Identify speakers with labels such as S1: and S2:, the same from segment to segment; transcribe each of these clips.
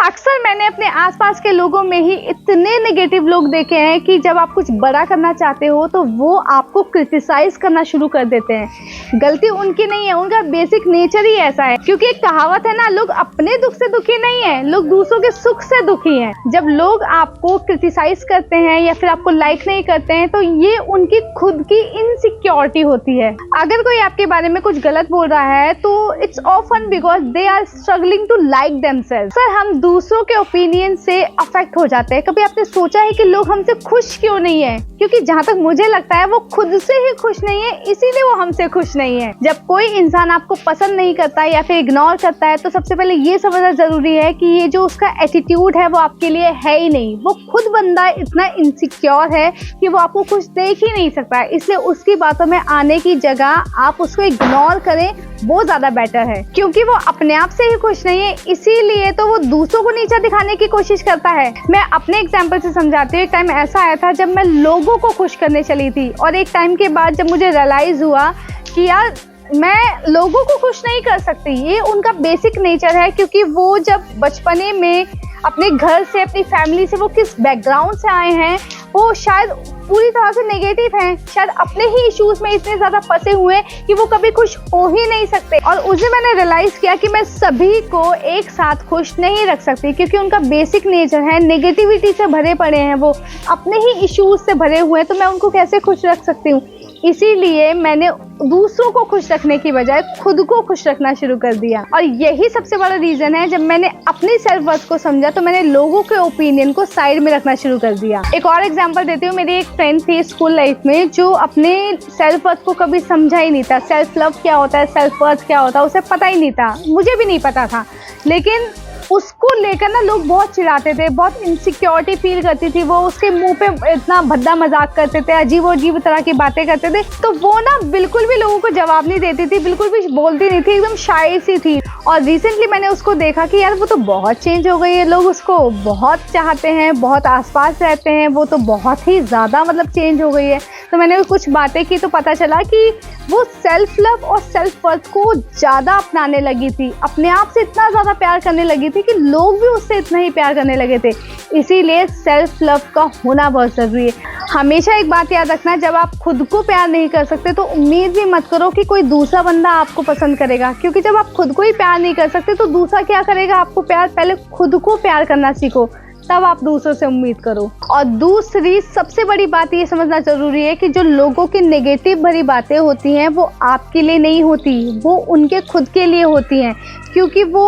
S1: अक्सर मैंने अपने आसपास के लोगों में ही इतने नेगेटिव लोग देखे हैं कि जब आप कुछ बड़ा करना चाहते हो तो वो आपको क्रिटिसाइज करना शुरू कर देते हैं। गलती उनकी नहीं है, उनका बेसिक नेचर ही ऐसा है। क्योंकि एक कहावत है ना, लोग अपने दुख से दुखी नहीं है, लोग दूसरों के सुख से दुखी हैं। जब लोग आपको क्रिटिसाइज करते हैं या फिर आपको लाइक नहीं करते हैं तो ये उनकी खुद की इनसिक्योरिटी होती है। अगर कोई आपके बारे में कुछ गलत बोल रहा है तो it's often because they are struggling to like themselves. Sir, हम दूसरों के ओपिनियन से अफेक्ट हो जाते हैं। कभी आपने सोचा है कि लोग हमसे खुश क्यों नहीं है? क्योंकि जहाँ तक मुझे लगता है वो खुद से ही खुश नहीं है, इसीलिए वो हमसे खुश नहीं है। जब कोई इंसान आपको पसंद नहीं करता या फिर इग्नोर करता है तो सबसे पहले ये समझना जरूरी है कि ये जो उसका एटीट्यूड है वो आपके लिए है ही नहीं। वो खुद बंदा इतना इनसिक्योर है कि वो आपको खुश देख ही नहीं सकता है। इसलिए उसकी बातों में आने की जगह आप उसको इग्नोर करें, वो ज्यादा बेटर है। क्योंकि वो अपने आप से ही खुश नहीं है, इसीलिए तो वो दूसरों को नीचा दिखाने की कोशिश करता है। मैं अपने एग्जांपल से समझाती हूँ। एक टाइम ऐसा आया था जब मैं लोगों को खुश करने चली थी और एक टाइम के बाद जब मुझे रियलाइज हुआ कि यार मैं लोगों को खुश नहीं कर सकती, ये उनका बेसिक नेचर है। क्योंकि वो जब बचपने में अपने घर से, अपनी फैमिली से, वो किस बैकग्राउंड से आए हैं, वो शायद पूरी तरह से नेगेटिव हैं, शायद अपने ही इश्यूज में इतने ज़्यादा फंसे हुए हैं कि वो कभी खुश हो ही नहीं सकते। और उसे मैंने रियलाइज़ किया कि मैं सभी को एक साथ खुश नहीं रख सकती, क्योंकि उनका बेसिक नेचर है नेगेटिविटी से भरे पड़े हैं, वो अपने ही इश्यूज से भरे हुए हैं, तो मैं उनको कैसे खुश रख सकती हूँ। इसीलिए मैंने दूसरों को खुश रखने की बजाय खुद को खुश रखना शुरू कर दिया। और यही सबसे बड़ा रीज़न है, जब मैंने अपनी सेल्फ वर्थ को समझा तो मैंने लोगों के ओपिनियन को साइड में रखना शुरू कर दिया। एक और एग्जांपल देती हूँ। मेरी एक फ्रेंड थी स्कूल लाइफ में जो अपने सेल्फ वर्थ को कभी समझा ही नहीं था। सेल्फ लव क्या होता है, सेल्फ वर्थ क्या होता है, उसे पता ही नहीं था, मुझे भी नहीं पता था। लेकिन उसको लेकर ना लोग बहुत चिढ़ाते थे, बहुत इनसिक्योरिटी फील करती थी वो। उसके मुंह पे इतना भद्दा मजाक करते थे, अजीब अजीब तरह की बातें करते थे, तो वो ना बिल्कुल भी लोगों को जवाब नहीं देती थी, बिल्कुल भी बोलती नहीं थी, एकदम शाय सी थी। और रिसेंटली मैंने उसको देखा कि यार वो तो बहुत चेंज हो गई है, लोग उसको बहुत चाहते हैं, बहुत आसपास रहते हैं, वो तो बहुत ही ज़्यादा मतलब चेंज हो गई है। तो मैंने कुछ बातें की तो पता चला कि वो सेल्फ लव और सेल्फ वर्थ को ज़्यादा अपनाने लगी थी, अपने आप से इतना ज़्यादा प्यार करने लगी थी कि लोग भी उससे इतना ही प्यार करने लगे थे। इसीलिए सेल्फ लव का होना बहुत ज़रूरी है। हमेशा एक बात याद रखना, जब आप खुद को प्यार नहीं कर सकते तो उम्मीद भी मत करो कि कोई दूसरा बंदा आपको पसंद करेगा। क्योंकि जब आप खुद को ही प्यार नहीं कर सकते तो दूसरा क्या करेगा आपको प्यार? पहले खुद को प्यार करना सीखो, तब आप दूसरों से उम्मीद करो। और दूसरी सबसे बड़ी बात ये समझना जरूरी है कि जो लोगों की नेगेटिव भरी बातें होती हैं वो आपके लिए नहीं होती, वो उनके खुद के लिए होती हैं। क्योंकि वो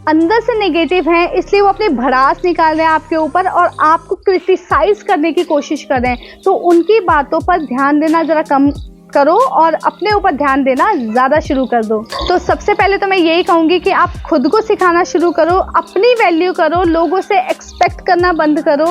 S1: अंदर से नेगेटिव हैं, इसलिए वो अपनी भड़ास निकाल रहे हैं आपके ऊपर और आपको क्रिटिसाइज करने की कोशिश कर रहे हैं। तो उनकी बातों पर ध्यान देना ज़रा कम करो और अपने ऊपर ध्यान देना ज़्यादा शुरू कर दो। तो सबसे पहले तो मैं यही कहूँगी कि आप खुद को सिखाना शुरू करो, अपनी वैल्यू करो, लोगों से एक्सपेक्ट करना बंद करो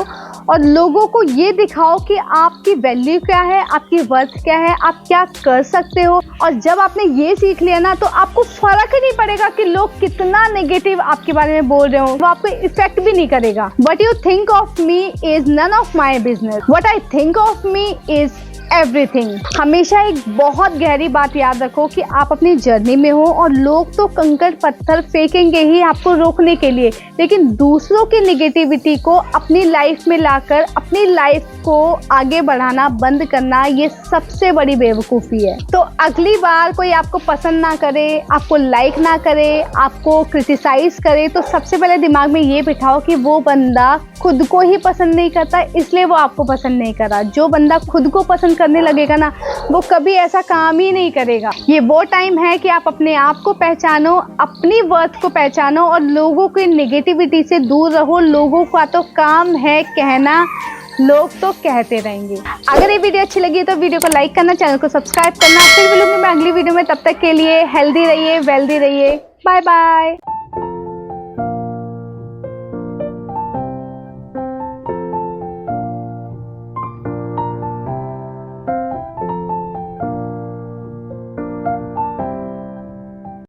S1: और लोगों को ये दिखाओ कि आपकी वैल्यू क्या है, आपकी वर्थ क्या है, आप क्या कर सकते हो। और जब आपने ये सीख लिया ना तो आपको फ़र्क ही नहीं पड़ेगा कि लोग कितना नेगेटिव आपके बारे में बोल रहे हो, वो आपको इफेक्ट भी नहीं करेगा। What you think of me is none of my business, what I think of me is everything. हमेशा एक बहुत गहरी बात याद रखो कि आप अपनी जर्नी में हो और लोग तो कंकड़ पत्थर फेंकेंगे ही आपको रोकने के लिए, लेकिन दूसरों की नेगेटिविटी को अपनी लाइफ में लाकर अपनी लाइफ को आगे बढ़ाना बंद करना, ये सबसे बड़ी बेवकूफ़ी है। तो अगली बार कोई आपको पसंद ना करे, आपको लाइक ना करे, आपको क्रिटिसाइज करे, तो सबसे पहले दिमाग में ये बिठाओ कि वो बंदा खुद को ही पसंद नहीं करता, इसलिए वो आपको पसंद नहीं कर रहा। जो बंदा खुद को पसंद करने लगेगा ना, वो कभी ऐसा काम ही नहीं करेगा। ये वो टाइम है कि आप अपने आप को पहचानो, अपनी वर्थ को पहचानो और लोगों की नेगेटिविटी से दूर रहो। लोगों का तो काम है कहना, लोग तो कहते रहेंगे। अगर ये वीडियो अच्छी लगी तो वीडियो को लाइक करना, चैनल को सब्सक्राइब करना। फिर मिलूंगी मैं अगली वीडियो में, तब तक के लिए हेल्दी रहिए, वेल्दी रहिए। Bye bye.